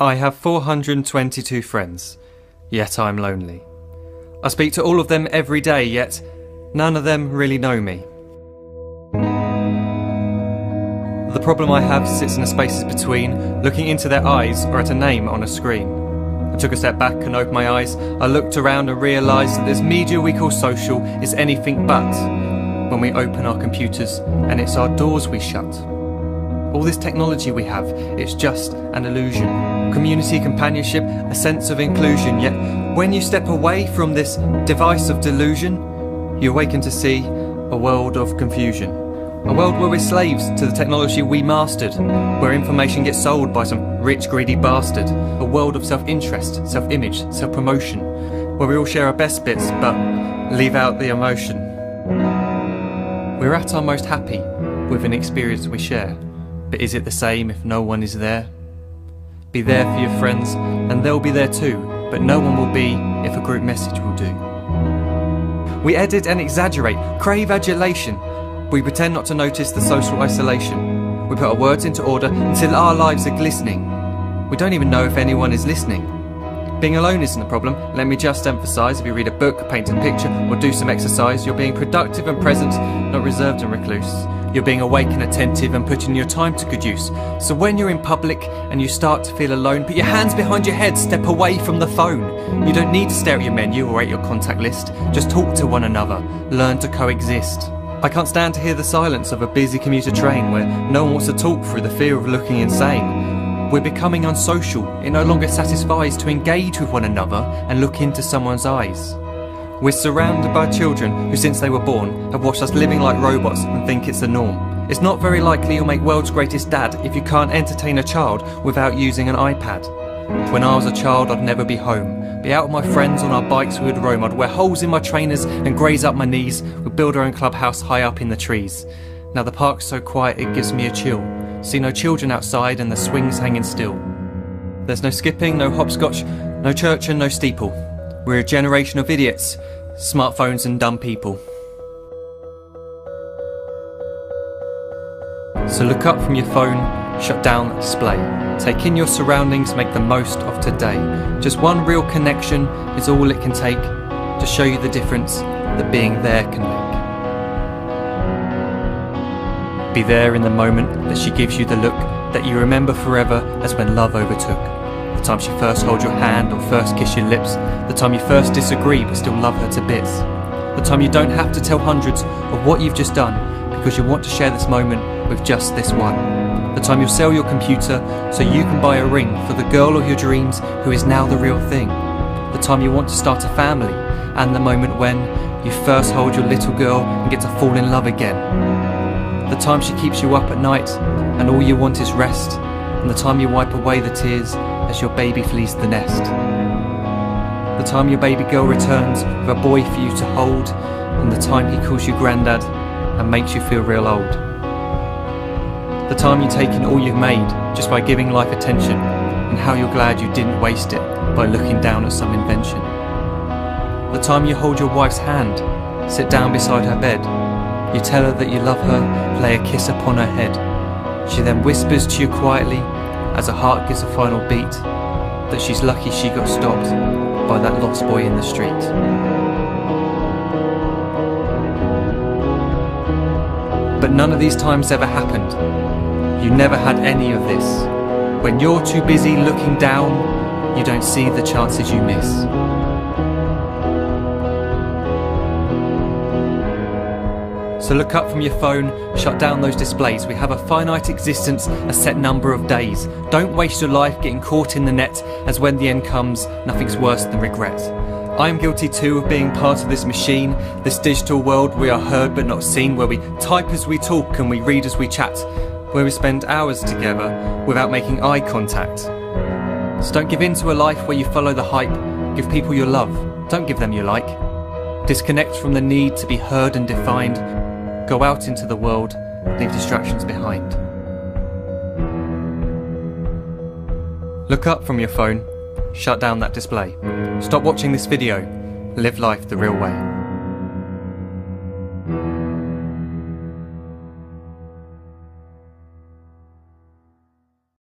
I have 422 friends, yet I'm lonely. I speak to all of them every day, yet none of them really know me. The problem I have sits in the spaces between looking into their eyes or at a name on a screen. I took a step back and opened my eyes. I looked around and realised that this media we call social is anything but when we open our computers and it's our doors we shut. All this technology we have, it's just an illusion. Community, companionship, a sense of inclusion. Yet when you step away from this device of delusion, you awaken to see a world of confusion. A world where we're slaves to the technology we mastered, where information gets sold by some rich, greedy bastard. A world of self-interest, self-image, self-promotion, where we all share our best bits but leave out the emotion. We're at our most happy with an experience we share. But is it the same if no one is there? Be there for your friends, and they'll be there too, but no one will be if a group message will do. We edit and exaggerate, crave adulation. We pretend not to notice the social isolation. We put our words into order until our lives are glistening. We don't even know if anyone is listening. Being alone isn't a problem. Let me just emphasise, if you read a book, paint a picture, or do some exercise, you're being productive and present, not reserved and recluse. You're being awake and attentive and putting your time to good use. So when you're in public and you start to feel alone, put your hands behind your head, step away from the phone. You don't need to stare at your menu or at your contact list. Just talk to one another. Learn to coexist. I can't stand to hear the silence of a busy commuter train where no one wants to talk through the fear of looking insane. We're becoming unsocial. It no longer satisfies to engage with one another and look into someone's eyes. We're surrounded by children who, since they were born, have watched us living like robots and think it's the norm. It's not very likely you'll make world's greatest dad if you can't entertain a child without using an iPad. When I was a child, I'd never be home. Be out with my friends on our bikes we would roam. I'd wear holes in my trainers and graze up my knees. We'd build our own clubhouse high up in the trees. Now the park's so quiet it gives me a chill. See no children outside and the swings hanging still. There's no skipping, no hopscotch, no church and no steeple. We're a generation of idiots, smartphones and dumb people. So look up from your phone, shut down the display. Take in your surroundings, make the most of today. Just one real connection is all it can take to show you the difference that being there can make. Be there in the moment that she gives you the look that you remember forever as when love overtook. The time she first holds your hand or first kiss your lips. The time you first disagree but still love her to bits. The time you don't have to tell hundreds of what you've just done because you want to share this moment with just this one. The time you'll sell your computer so you can buy a ring for the girl of your dreams who is now the real thing. The time you want to start a family, and the moment when you first hold your little girl and get to fall in love again. The time she keeps you up at night and all you want is rest, and the time you wipe away the tears as your baby flees the nest. The time your baby girl returns with a boy for you to hold, and the time he calls you granddad and makes you feel real old. The time you take in all you've made just by giving life attention, and how you're glad you didn't waste it by looking down at some invention. The time you hold your wife's hand, sit down beside her bed, you tell her that you love her, lay a kiss upon her head. She then whispers to you quietly, as her heart gives a final beat, that she's lucky she got stopped by that lost boy in the street. But none of these times ever happened. You never had any of this. When you're too busy looking down, you don't see the chances you miss. So look up from your phone, shut down those displays. We have a finite existence, a set number of days. Don't waste your life getting caught in the net, as when the end comes, nothing's worse than regret. I am guilty too of being part of this machine, this digital world we are heard but not seen, where we type as we talk and we read as we chat, where we spend hours together without making eye contact. So don't give in to a life where you follow the hype. Give people your love, don't give them your like. Disconnect from the need to be heard and defined. Go out into the world, leave distractions behind. Look up from your phone, shut down that display. Stop watching this video, live life the real way.